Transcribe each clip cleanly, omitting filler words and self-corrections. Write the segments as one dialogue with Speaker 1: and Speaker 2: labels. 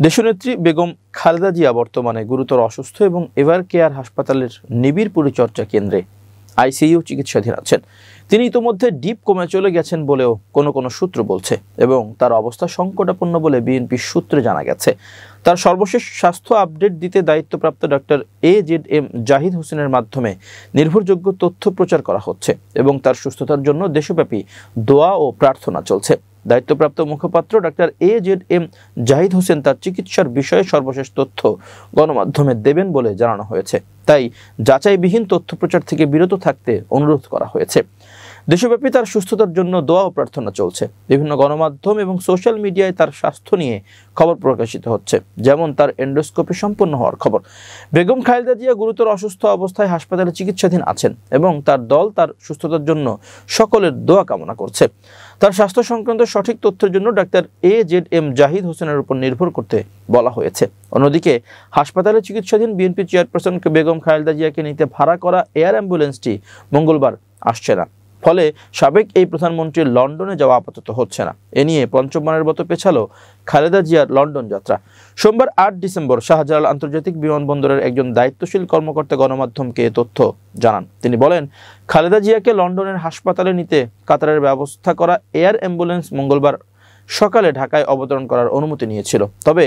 Speaker 1: দেশনেত্রী বেগম খালেদা জিয়া বর্তমানে গুরুতর অসুস্থ এবং এভার কেয়ার হাসপাতালের নিবিড় পরিচর্যা কেন্দ্রে আইসিইউ চিকিৎসাধীন আছেন। তিনি ইতোমধ্যে ডিপ কোমে চলে গেছেন বলেও কোনো সূত্র বলছে এবং তার অবস্থা সংকটাপন্ন বলে বিএনপির সূত্রে জানা গেছে। তার সর্বশেষ স্বাস্থ্য আপডেট দিতে দায়িত্বপ্রাপ্ত ডক্টর AZM জাহিদ হোসেনের মাধ্যমে নির্ভরযোগ্য তথ্য প্রচার করা হচ্ছে এবং তার সুস্থতার জন্য দেশব্যাপী দোয়া ও প্রার্থনা চলছে। দায়িত্বপ্রাপ্ত মুখপাত্র ডক্টর AZM জাহিদ হোসেন তার চিকিৎসার বিষয়ে সর্বশেষ তথ্য গণমাধ্যমে দেবেন বলে জানানো হয়েছে, তাই যাচাইবিহীন তথ্য প্রচার থেকে বিরত থাকতে অনুরোধ করা হয়েছে। দেশব্যাপী তার সুস্থতার জন্য দোয়া ও প্রার্থনা চলছে। বিভিন্ন গণমাধ্যম এবং সোশ্যাল মিডিয়ায় তার স্বাস্থ্য নিয়ে খবর প্রকাশিত হচ্ছে, যেমন তার এন্ডোস্কোপি সম্পন্ন হওয়ার খবর। বেগম খালেদা জিয়া গুরুতর অসুস্থ অবস্থায় হাসপাতালে চিকিৎসাধীন আছেন এবং তার দল তার সুস্থতার জন্য সকলের দোয়া কামনা করছে। তার স্বাস্থ্য সংক্রান্ত সঠিক তথ্যের জন্য ডাক্তার AZM জাহিদ হোসেনের উপর নির্ভর করতে বলা হয়েছে। অন্যদিকে হাসপাতালে চিকিৎসাধীন বিএনপি চেয়ারপারসন বেগম খালেদা জিয়াকে নিতে ভাড়া করা এয়ার অ্যাম্বুলেন্সটি মঙ্গলবার আসছে না, ফলে সাবেক এই প্রধানমন্ত্রীর লন্ডনে যাওয়া আপাতত হচ্ছে না। এ নিয়ে পঞ্চমবারের মতো পেছালো খালেদা জিয়ার লন্ডন যাত্রা। সোমবার 8 ডিসেম্বর শাহজালাল আন্তর্জাতিক বিমানবন্দরের একজন দায়িত্বশীল কর্মকর্তা গণমাধ্যমকে এ তথ্য জানান। তিনি বলেন, খালেদা জিয়াকে লন্ডনের হাসপাতালে নিতে কাতারের ব্যবস্থা করা এয়ার অ্যাম্বুলেন্স মঙ্গলবার সকালে ঢাকায় অবতরণ করার অনুমতি নিয়েছিল, তবে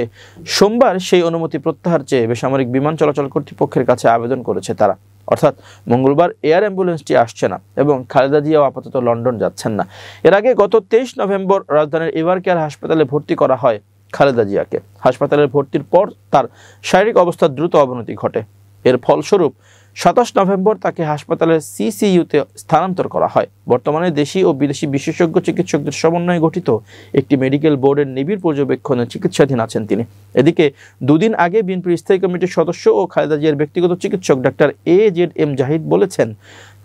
Speaker 1: সোমবার সেই অনুমতি প্রত্যাহার চেয়ে বেসামরিক বিমান চলাচল কর্তৃপক্ষের কাছে আবেদন করেছে তারা। অর্থাৎ মঙ্গলবার এয়ার অ্যাম্বুলেন্সটি আসছে না এবং খালেদা জিয়াও আপাতত লন্ডন যাচ্ছেন না। এর আগে গত 23 নভেম্বর রাজধানীর এভার কেয়ার হাসপাতালে ভর্তি করা হয় খালেদা জিয়াকে। হাসপাতালে ভর্তির পর তার শারীরিক অবস্থার দ্রুত অবনতি ঘটে। এর ফলস্বরূপ 27 নভেম্বর তাকে হাসপাতালের CCUতে স্থানান্তর করা হয়। বর্তমানে দেশি ও বিদেশি বিশেষজ্ঞ চিকিৎসকদের সমন্বয়ে গঠিত একটি মেডিকেল বোর্ডের নিবিড় পর্যবেক্ষণে চিকিৎসাধীন আছেন তিনি। এদিকে দুদিন আগে বিএনপির স্থায়ী কমিটির সদস্য ও খালেদা জিয়ার ব্যক্তিগত চিকিৎসক ডাক্তার AZM জাহিদ বলেছেন,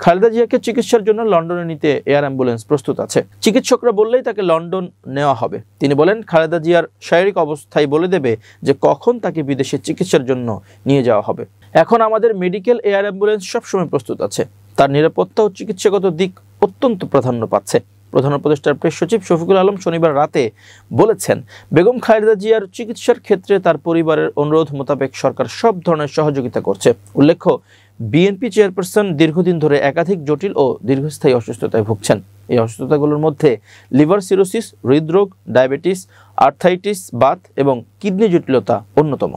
Speaker 1: খালেদা জিয়াকে চিকিৎসার জন্য লন্ডনে নিতে এয়ার অ্যাম্বুলেন্স প্রস্তুত আছে। চিকিৎসকরা বললেই তাকে লন্ডন নেওয়া হবে। তিনি বলেন, খালেদা জিয়ার শারীরিক অবস্থায় বলে দেবে যে কখন তাকে বিদেশে চিকিৎসার জন্য নিয়ে যাওয়া হবে। এখন আমাদের মেডিকেল এয়ার অ্যাম্বুলেন্স সবসময় প্রস্তুত আছে। তার নিরাপত্তা ও চিকিৎসাগত দিক অত্যন্ত প্রাধান্য পাচ্ছে। প্রধান উপদেষ্টার প্রেস সচিব শফিকুল আলম শনিবার রাতে বলেছেন, বেগম খালেদা জিয়ার চিকিৎসার ক্ষেত্রে তার পরিবারের অনুরোধ মোতাবেক সরকার সব ধরনের সহযোগিতা করছে। উল্লেখ্য, বিএনপি চেয়ারপারসন দীর্ঘদিন ধরে একাধিক জটিল ও দীর্ঘস্থায়ী অসুস্থতায় ভুগছেন। এই অসুস্থতাগুলোর মধ্যে লিভার সিরোসিস, হৃদরোগ, ডায়াবেটিস, আর্থাইটিস, বাত এবং কিডনি জটিলতা অন্যতম।